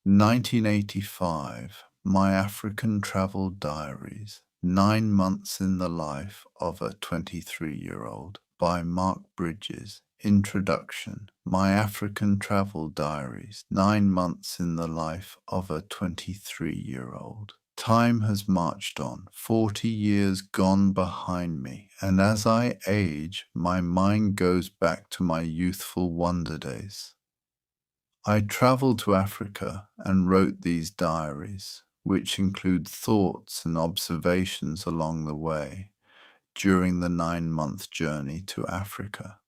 1985, My African Travel Diaries, 9 months in the life of a 23-year-old by Mark Bridges. Introduction. My African Travel Diaries, 9 months in the life of a 23-year-old. Time has marched on, 40 years gone behind me, and as I age, my mind goes back to my youthful wonder days. I traveled to Africa and wrote these diaries, which include thoughts and observations along the way during the 9-month journey to Africa.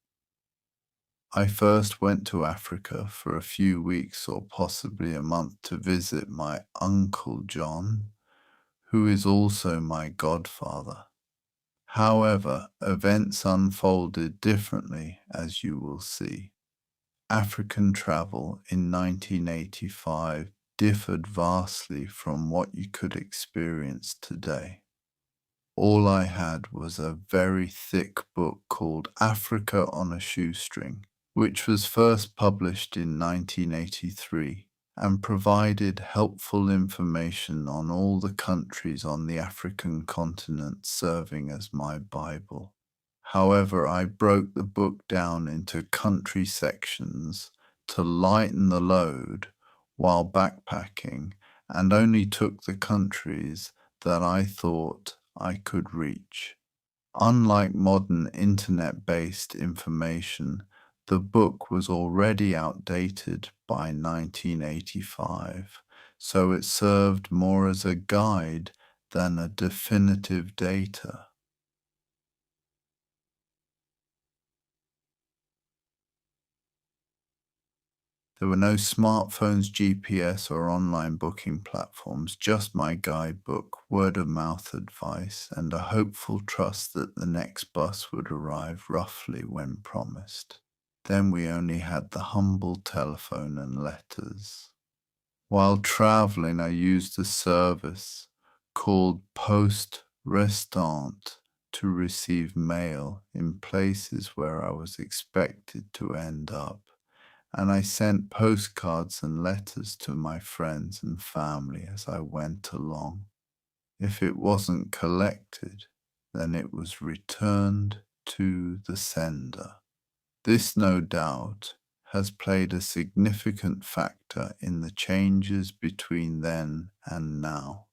I first went to Africa for a few weeks or possibly a month to visit my Uncle John, who is also my godfather. However, events unfolded differently, as you will see. African travel in 1985 differed vastly from what you could experience today. All I had was a very thick book called Africa on a Shoestring, which was first published in 1983 and provided helpful information on all the countries on the African continent, serving as my Bible. However, I broke the book down into country sections to lighten the load while backpacking and only took the countries that I thought I could reach. Unlike modern internet-based information, the book was already outdated by 1985, so it served more as a guide than a definitive data. There were no smartphones, GPS, or online booking platforms, just my guidebook, word-of-mouth advice, and a hopeful trust that the next bus would arrive roughly when promised. Then we only had the humble telephone and letters. While traveling, I used a service called Poste Restante to receive mail in places where I was expected to end up, and I sent postcards and letters to my friends and family as I went along. If it wasn't collected, then it was returned to the sender. This, no doubt, has played a significant factor in the changes between then and now.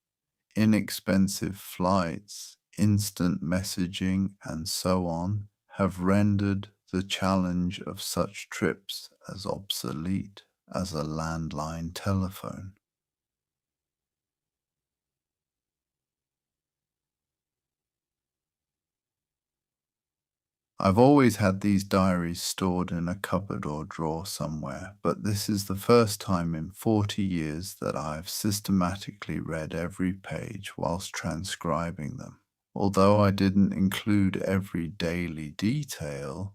Inexpensive flights, instant messaging, and so on have rendered the challenge of such trips as obsolete as a landline telephone. I've always had these diaries stored in a cupboard or drawer somewhere, but this is the first time in 40 years that I've systematically read every page whilst transcribing them. Although I didn't include every daily detail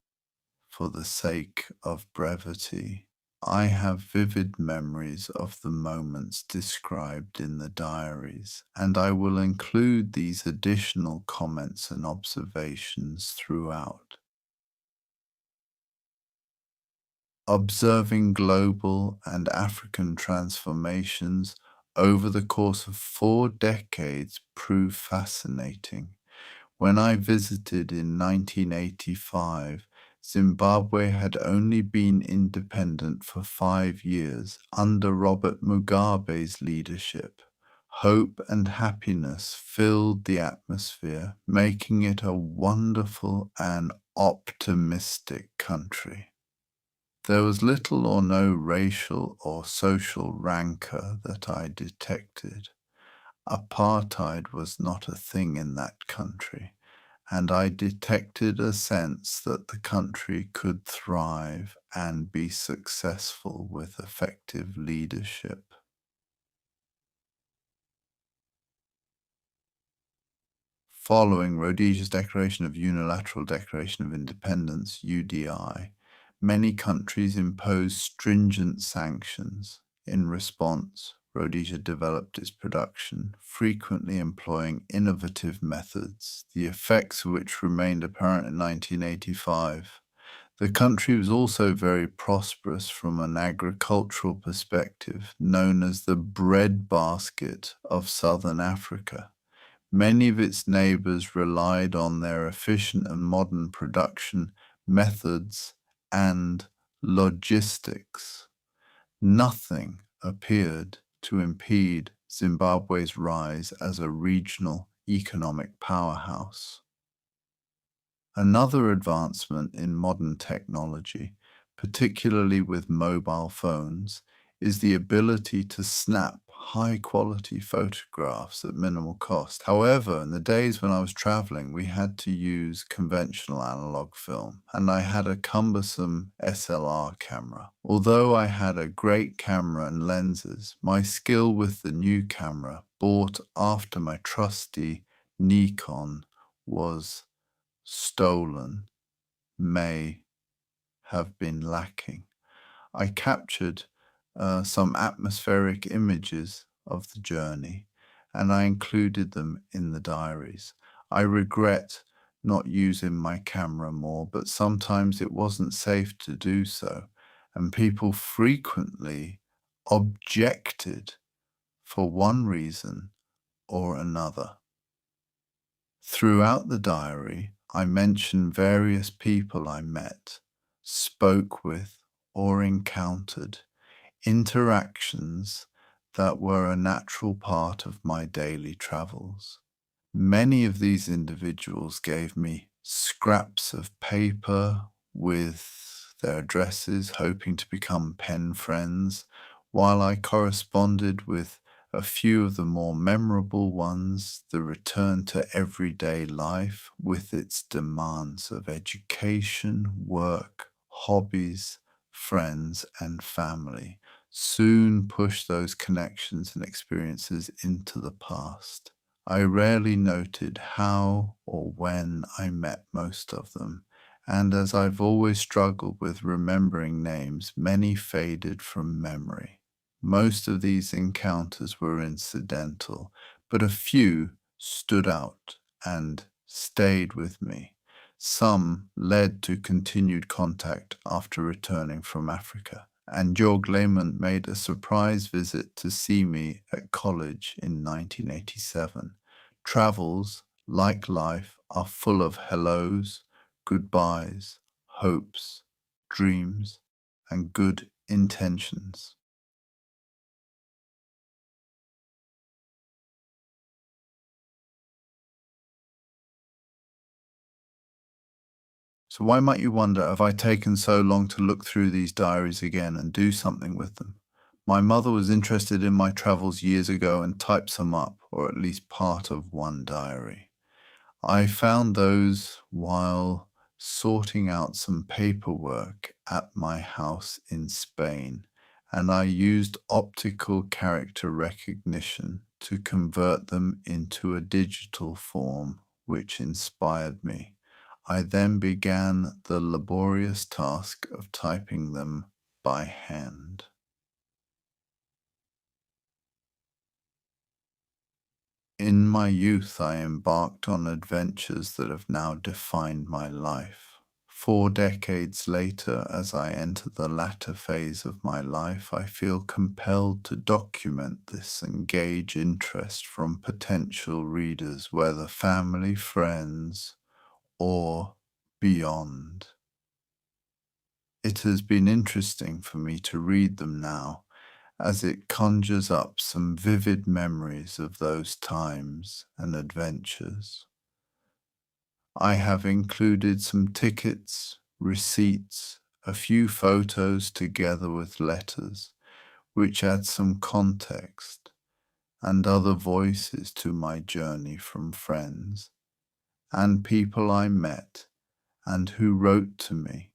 for the sake of brevity, I have vivid memories of the moments described in the diaries, and I will include these additional comments and observations throughout. Observing global and African transformations over the course of 4 decades proved fascinating. When I visited in 1985, Zimbabwe had only been independent for 5 years under Robert Mugabe's leadership. Hope and happiness filled the atmosphere, making it a wonderful and optimistic country. There was little or no racial or social rancor that I detected. Apartheid was not a thing in that country, and I detected a sense that the country could thrive and be successful with effective leadership. Following Rhodesia's Declaration of Unilateral Declaration of Independence, UDI, many countries imposed stringent sanctions. In response, Rhodesia developed its production, frequently employing innovative methods, the effects of which remained apparent in 1985. The country was also very prosperous from an agricultural perspective, known as the breadbasket of southern Africa. Many of its neighbors relied on their efficient and modern production methods and logistics. Nothing appeared to impede Zimbabwe's rise as a regional economic powerhouse. Another advancement in modern technology, particularly with mobile phones, is the ability to snap high-quality photographs at minimal cost. However, in the days when I was traveling, we had to use conventional analog film, and I had a cumbersome SLR camera. Although I had a great camera and lenses, my skill with the new camera, bought after my trusty Nikon, was stolen, may have been lacking. I captured some atmospheric images of the journey, and I included them in the diaries. I regret not using my camera more, but sometimes it wasn't safe to do so, and people frequently objected for one reason or another. Throughout the diary, I mention various people I met, spoke with, or encountered, interactions that were a natural part of my daily travels. Many of these individuals gave me scraps of paper with their addresses, hoping to become pen friends, while I corresponded with a few of the more memorable ones, the return to everyday life with its demands of education, work, hobbies, friends, and family, soon pushed those connections and experiences into the past. I rarely noted how or when I met most of them, and as I've always struggled with remembering names, many faded from memory. Most of these encounters were incidental, but a few stood out and stayed with me. Some led to continued contact after returning from Africa, and Jörg Lehmann made a surprise visit to see me at college in 1987. Travels, like life, are full of hellos, goodbyes, hopes, dreams, and good intentions. So why might you wonder, have I taken so long to look through these diaries again and do something with them? My mother was interested in my travels years ago and typed some up, or at least part of one diary. I found those while sorting out some paperwork at my house in Spain, and I used optical character recognition to convert them into a digital form, which inspired me. I then began the laborious task of typing them by hand. In my youth, I embarked on adventures that have now defined my life. 4 decades later, as I enter the latter phase of my life, I feel compelled to document this and gauge interest from potential readers, whether family, friends, or beyond. It has been interesting for me to read them now, as it conjures up some vivid memories of those times and adventures. I have included some tickets, receipts, a few photos together with letters, which add some context and other voices to my journey from friends and people I met and who wrote to me,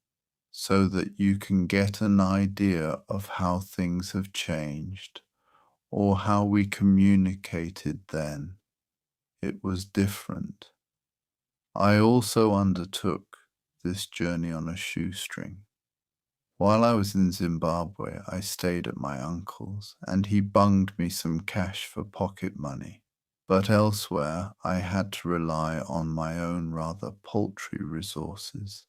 so that you can get an idea of how things have changed or how we communicated then. It was different. I also undertook this journey on a shoestring. While I was in Zimbabwe, I stayed at my uncle's, and he bunged me some cash for pocket money. But elsewhere, I had to rely on my own rather paltry resources.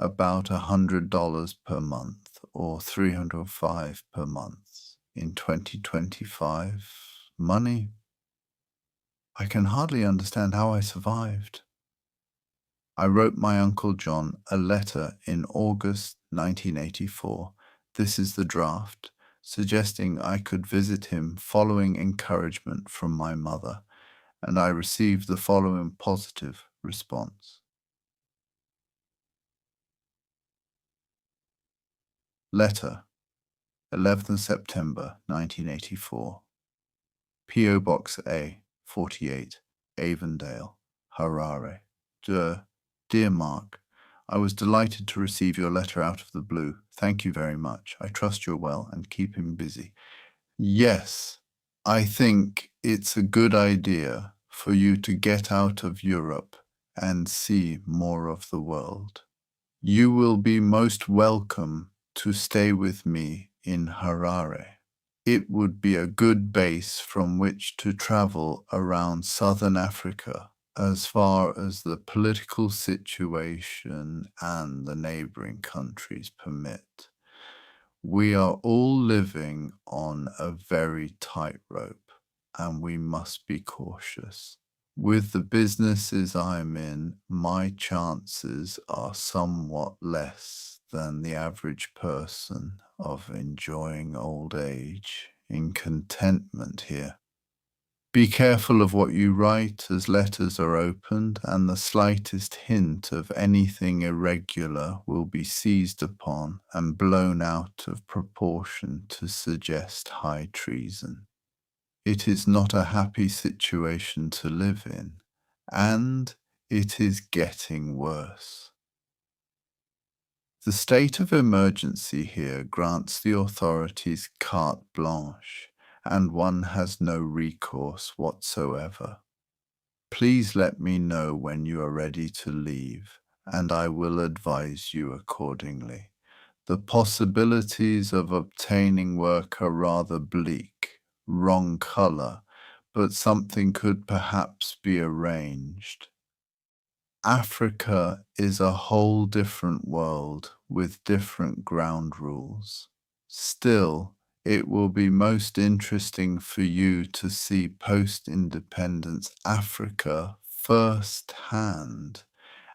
about $100 per month or 305 per month in 2025 money. I can hardly understand how I survived. I wrote my Uncle John a letter in August 1984. This is the draft, suggesting I could visit him following encouragement from my mother, and I received the following positive response. Letter, 11th September 1984. P.O. Box A, 48, Avondale, Harare. Dear Mark, I was delighted to receive your letter out of the blue. Thank you very much. I trust you're well and keeping busy. Yes, I think it's a good idea for you to get out of Europe and see more of the world. You will be most welcome to stay with me in Harare. It would be a good base from which to travel around southern Africa as far as the political situation and the neighboring countries permit. We are all living on a very tight rope, and we must be cautious. With the businesses I'm in, my chances are somewhat less than the average person of enjoying old age in contentment here. Be careful of what you write as letters are opened, and the slightest hint of anything irregular will be seized upon and blown out of proportion to suggest high treason. It is not a happy situation to live in, and it is getting worse. The state of emergency here grants the authorities carte blanche, and one has no recourse whatsoever. Please let me know when you are ready to leave, and I will advise you accordingly. The possibilities of obtaining work are rather bleak, wrong color, but something could perhaps be arranged. Africa is a whole different world with different ground rules. Still, it will be most interesting for you to see post-independence Africa firsthand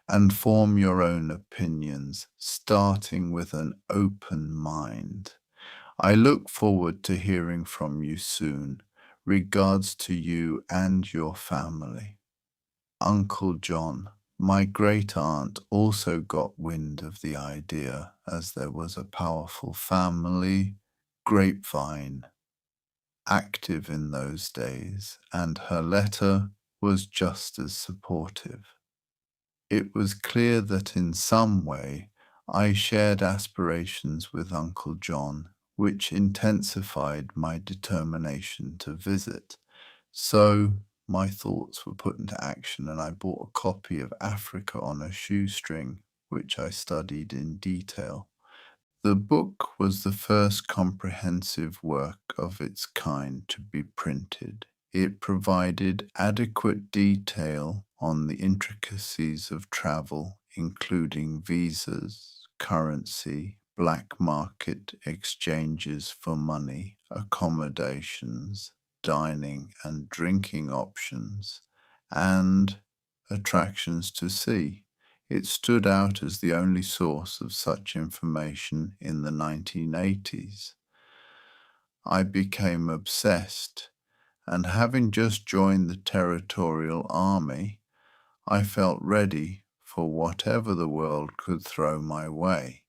and form your own opinions, starting with an open mind. I look forward to hearing from you soon. Regards to you and your family. Uncle John. My great aunt also got wind of the idea, as there was a powerful family grapevine active in those days, and her letter was just as supportive. It was clear that in some way I shared aspirations with Uncle John, which intensified my determination to visit. So my thoughts were put into action, and I bought a copy of Africa on a Shoestring, which I studied in detail. The book was the first comprehensive work of its kind to be printed. It provided adequate detail on the intricacies of travel, including visas, currency, black market exchanges for money, accommodations, dining and drinking options, and attractions to see. It stood out as the only source of such information in the 1980s. I became obsessed, and having just joined the Territorial Army, I felt ready for whatever the world could throw my way.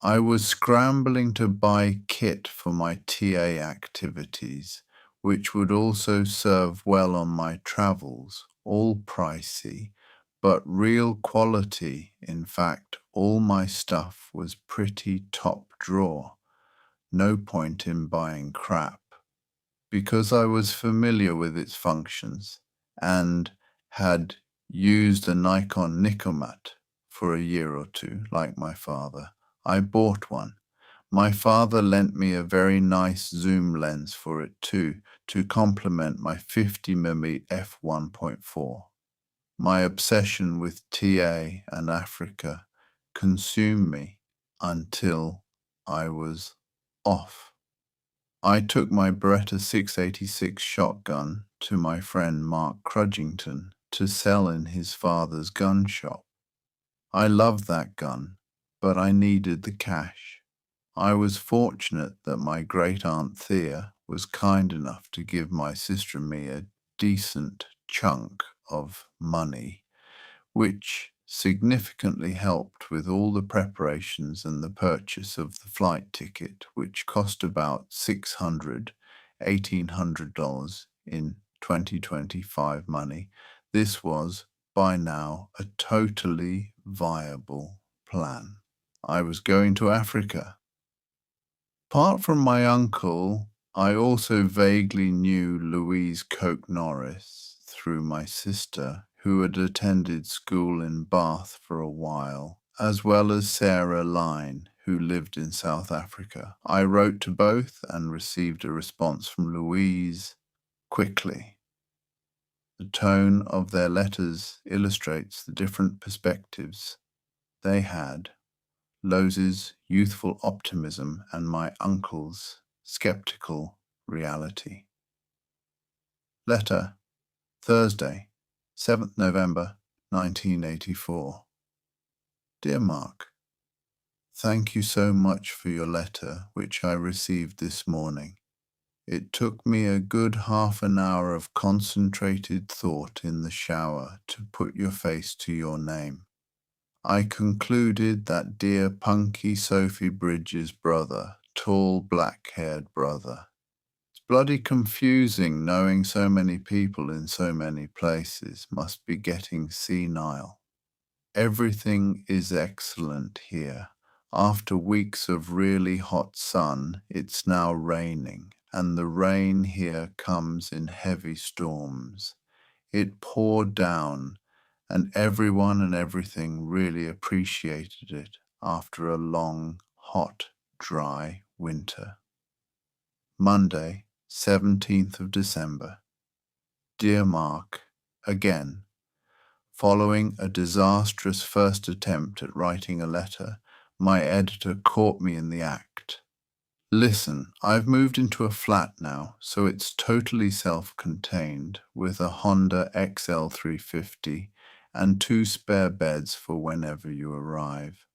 I was scrambling to buy kit for my TA activities, which would also serve well on my travels, all pricey, but real quality. In fact, all my stuff was pretty top drawer. No point in buying crap. Because I was familiar with its functions and had used a Nikon Nikomat for a year or two, like my father, I bought one. My father lent me a very nice zoom lens for it too, to complement my 50mm f1.4. My obsession with TA and Africa consume me until I was off. I took my Beretta 686 shotgun to my friend Mark Crudgington to sell in his father's gun shop. I loved that gun, but I needed the cash. I was fortunate that my great-aunt Thea was kind enough to give my sister and me a decent chunk of money, which significantly helped with all the preparations and the purchase of the flight ticket, which cost about $1,800 in 2025 money. This was, by now, a totally viable plan. I was going to Africa. Apart from my uncle, I also vaguely knew Louise Coke Norris through my sister, who had attended school in Bath for a while, as well as Sarah Line, who lived in South Africa. I wrote to both and received a response from Louise quickly. The tone of their letters illustrates the different perspectives they had. Lowe's youthful optimism and my uncle's skeptical reality. Letter, Thursday, 7th November 1984. Dear Mark, thank you so much for your letter, which I received this morning. It took me a good half an hour of concentrated thought in the shower to put your face to your name. I concluded that dear punky Sophie Bridges' brother, tall black-haired brother. It's bloody confusing knowing so many people in so many places, must be getting senile. Everything is excellent here. After weeks of really hot sun, it's now raining, and the rain here comes in heavy storms. It poured down, and everyone and everything really appreciated it after a long, hot, dry winter. Monday, 17th of December. Dear Mark, again, following a disastrous first attempt at writing a letter, my editor caught me in the act. Listen, I've moved into a flat now, so it's totally self-contained with a Honda XL350 and 2 spare beds for whenever you arrive.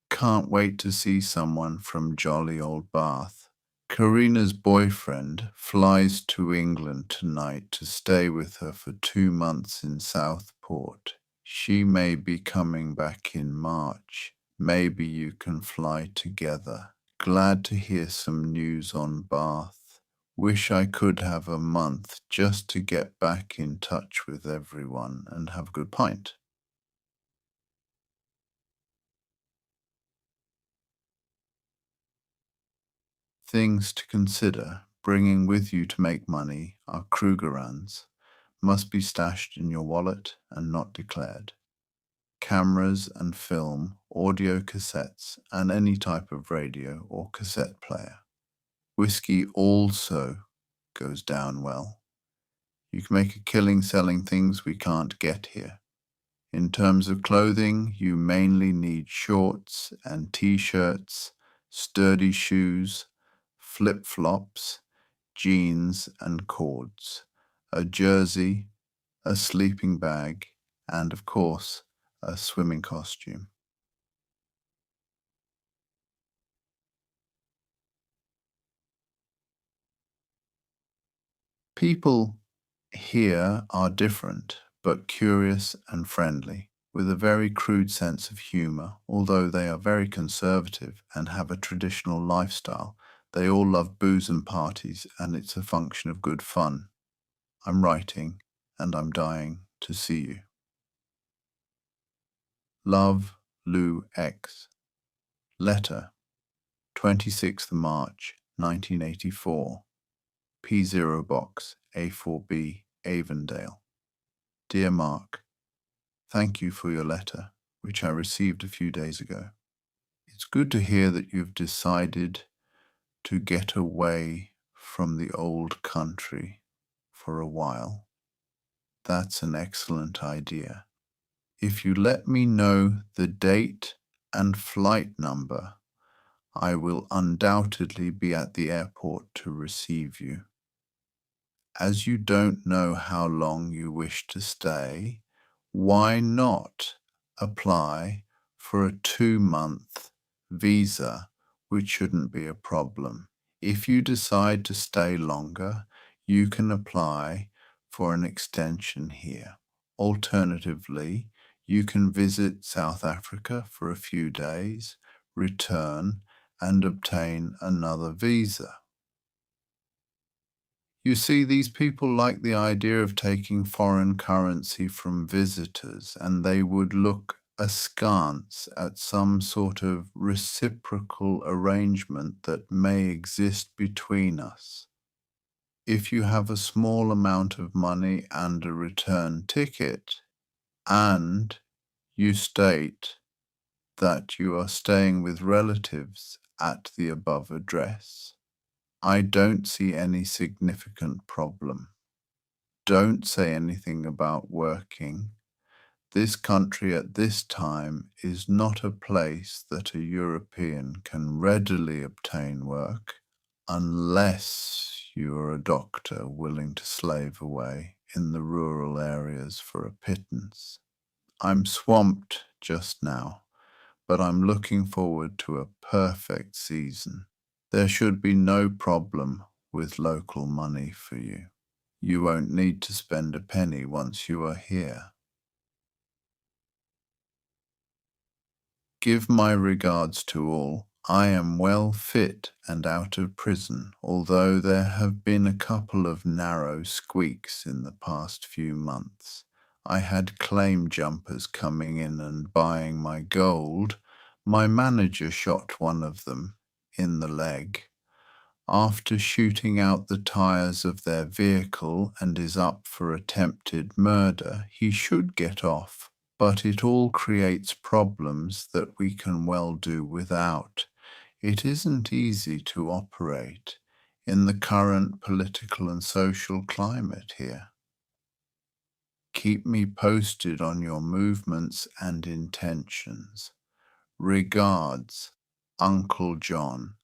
Can't wait to see someone from jolly old Bath. Karina's boyfriend flies to England tonight to stay with her for 2 months in Southport. She may be coming back in March. Maybe you can fly together. Glad to hear some news on Bath. Wish I could have a month just to get back in touch with everyone and have a good pint. Things to consider bringing with you to make money are Krugerrands. Must be stashed in your wallet and not declared. Cameras and film, audio cassettes, and any type of radio or cassette player. Whiskey also goes down well. You can make a killing selling things we can't get here. In terms of clothing, you mainly need shorts and t-shirts, sturdy shoes, flip-flops, jeans and cords, a jersey, a sleeping bag, and of course, a swimming costume. People here are different, but curious and friendly, with a very crude sense of humor. Although they are very conservative and have a traditional lifestyle, they all love booze and parties, and it's a function of good fun. I'm writing, and I'm dying to see you. Love, Lou X. Letter, 26th March, 1984. P0 Box, A4B, Avondale. Dear Mark, thank you for your letter, which I received a few days ago. It's good to hear that you've decided to get away from the old country for a while. That's an excellent idea. If you let me know the date and flight number, I will undoubtedly be at the airport to receive you. As you don't know how long you wish to stay, why not apply for a 2-month visa, which shouldn't be a problem. If you decide to stay longer, you can apply for an extension here. Alternatively, you can visit South Africa for a few days, return, and obtain another visa. You see, these people like the idea of taking foreign currency from visitors, and they would look askance at some sort of reciprocal arrangement that may exist between us. If you have a small amount of money and a return ticket, and you state that you are staying with relatives at the above address, I don't see any significant problem. Don't say anything about working. This country at this time is not a place that a European can readily obtain work unless you are a doctor willing to slave away in the rural areas for a pittance. I'm swamped just now, but I'm looking forward to a perfect season. There should be no problem with local money for you. You won't need to spend a penny once you are here. Give my regards to all. I am well fit and out of prison, although there have been a couple of narrow squeaks in the past few months. I had claim jumpers coming in and buying my gold. My manager shot one of them in the leg. After shooting out the tires of their vehicle and is up for attempted murder, he should get off, but it all creates problems that we can well do without. It isn't easy to operate in the current political and social climate here. Keep me posted on your movements and intentions. Regards, Uncle John.